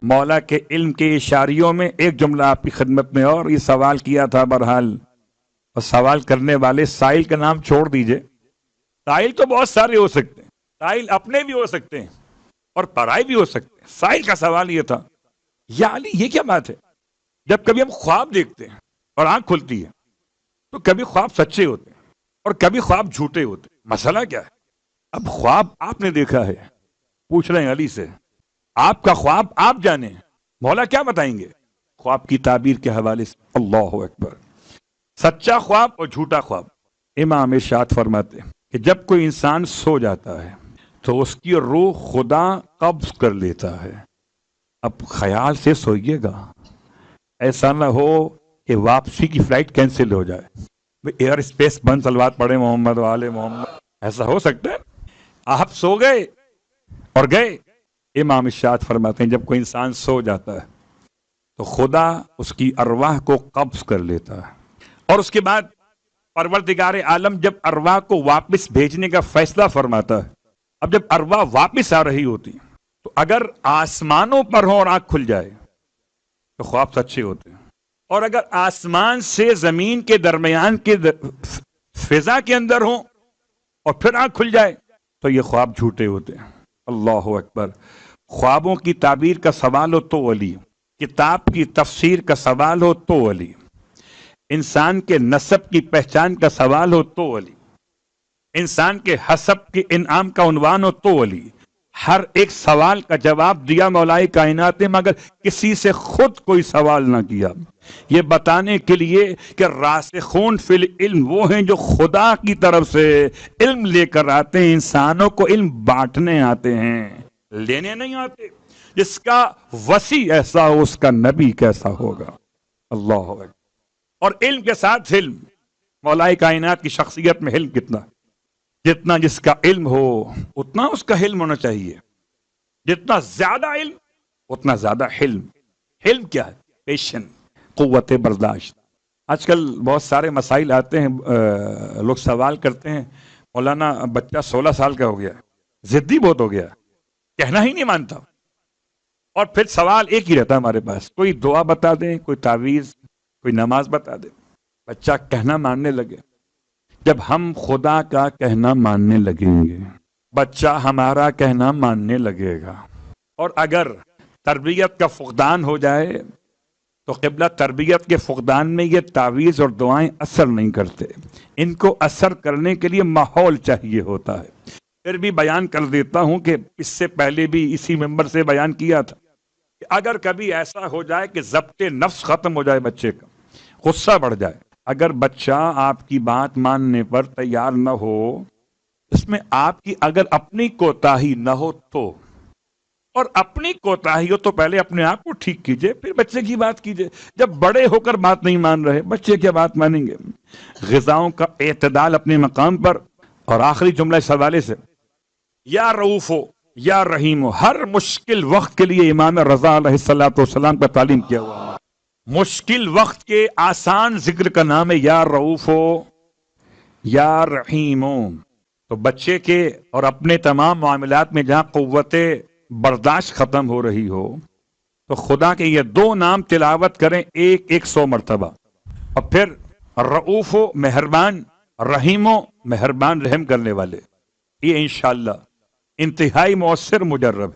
مولا کے علم کے اشاریوں میں ایک جملہ آپ کی خدمت میں، اور یہ سوال کیا تھا بہرحال، اور سوال کرنے والے سائل کا نام چھوڑ دیجئے. سائل تو بہت سارے ہو سکتے ہیں، سائل اپنے بھی ہو سکتے ہیں اور پرائے بھی ہو سکتے ہیں. سائل کا سوال یہ تھا، یا علی یہ کیا بات ہے، جب کبھی ہم خواب دیکھتے ہیں اور آنکھ کھلتی ہے تو کبھی خواب سچے ہوتے ہیں اور کبھی خواب جھوٹے ہوتے ہیں، مسئلہ کیا ہے؟ اب خواب آپ نے دیکھا ہے، پوچھ رہے ہیں علی سے، آپ کا خواب آپ جانے، مولا کیا بتائیں گے خواب کی تعبیر کے حوالے سے؟ اللہ اکبر. سچا خواب اور جھوٹا خواب. امام ارشاد فرماتے ہیں کہ جب کوئی انسان سو جاتا ہے تو اس کی روح خدا قبض کر لیتا ہے. اب خیال سے سوئیے گا، ایسا نہ ہو کہ واپسی کی فلائٹ کینسل ہو جائے، ایئر اسپیس بند صلوات پڑھے محمد والے محمد. ایسا ہو سکتا ہے آپ سو گئے اور گئے؟ امام ارشاد فرماتے ہیں جب کوئی انسان سو جاتا ہے تو خدا اس کی ارواح کو قبض کر لیتا ہے، اور اس کے بعد پروردگار عالم جب ارواح کو واپس بھیجنے کا فیصلہ فرماتا ہے. اب جب ارواح واپس آ رہی ہوتی تو اگر آسمانوں پر ہو اور آنکھ کھل جائے تو خواب سچے ہوتے ہیں، اور اگر آسمان سے زمین کے درمیان کے فضا کے اندر ہو اور پھر آنکھ کھل جائے تو یہ خواب جھوٹے ہوتے ہیں. اللہ اکبر. خوابوں کی تعبیر کا سوال ہو تو ولی، کتاب کی تفسیر کا سوال ہو تو ولی، انسان کے نسب کی پہچان کا سوال ہو تو ولی، انسان کے حسب کے انعام کا عنوان ہو تو ولی. ہر ایک سوال کا جواب دیا مولا کائنات نے، مگر کسی سے خود کوئی سوال نہ کیا، یہ بتانے کے لیے کہ راسخون فی العلم وہ ہیں جو خدا کی طرف سے علم لے کر آتے ہیں، انسانوں کو علم بانٹنے آتے ہیں، لینے نہیں آتے. جس کا وسیع ایسا ہو اس کا نبی کیسا ہوگا. اللہ اکبر. اور علم کے ساتھ علم، مولا کائنات کی شخصیت میں علم کتنا، جتنا جس کا علم ہو اتنا اس کا علم ہونا چاہیے، جتنا زیادہ علم اتنا زیادہ حلم. حلم کیا ہے؟ پیشن، قوت برداشت. آج کل بہت سارے مسائل آتے ہیں، لوگ سوال کرتے ہیں مولانا بچہ 16 سال کا ہو گیا، ضدی بہت ہو گیا، کہنا ہی نہیں مانتا، اور پھر سوال ایک ہی رہتا ہے ہمارے پاس، کوئی دعا بتا دیں، کوئی تعویذ، کوئی نماز بتا دے. بچہ کہنا ماننے لگے. جب ہم خدا کا کہنا ماننے لگیں گے بچہ ہمارا کہنا ماننے لگے گا. اور اگر تربیت کا فقدان ہو جائے تو قبلہ تربیت کے فقدان میں یہ تعویذ اور دعائیں اثر نہیں کرتے، ان کو اثر کرنے کے لیے ماحول چاہیے ہوتا ہے. پھر بھی بیان کر دیتا ہوں کہ اس سے پہلے بھی اسی ممبر سے بیان کیا تھا کہ اگر کبھی ایسا ہو جائے کہ ضبط نفس ختم ہو جائے، بچے کا غصہ بڑھ جائے، اگر بچہ آپ کی بات ماننے پر تیار نہ ہو، اس میں آپ کی اگر اپنی کوتاہی نہ ہو تو، اور اپنی کوتاہی ہو تو پہلے اپنے آپ کو ٹھیک کیجئے پھر بچے کی بات کیجئے. جب بڑے ہو کر بات نہیں مان رہے بچے کیا بات مانیں گے؟ غذاؤں کا اعتدال اپنے مقام پر. اور آخری جملہ اس حوالے سے، یا رؤوف ہو یا رحیم ہو، ہر مشکل وقت کے لیے امام رضا علیہ الصلوۃ والسلام کا تعلیم کیا ہوا. مشکل وقت کے آسان ذکر کا نام ہے یا رؤوف ہو یا رحیم ہو. تو بچے کے اور اپنے تمام معاملات میں جہاں قوت برداشت ختم ہو رہی ہو تو خدا کے یہ دو نام تلاوت کریں 100 مرتبہ، اور پھر رؤوف و مہربان، رحیم و مہربان رحم کرنے والے. یہ انشاءاللہ انتہائی مؤثر مجرب ہے.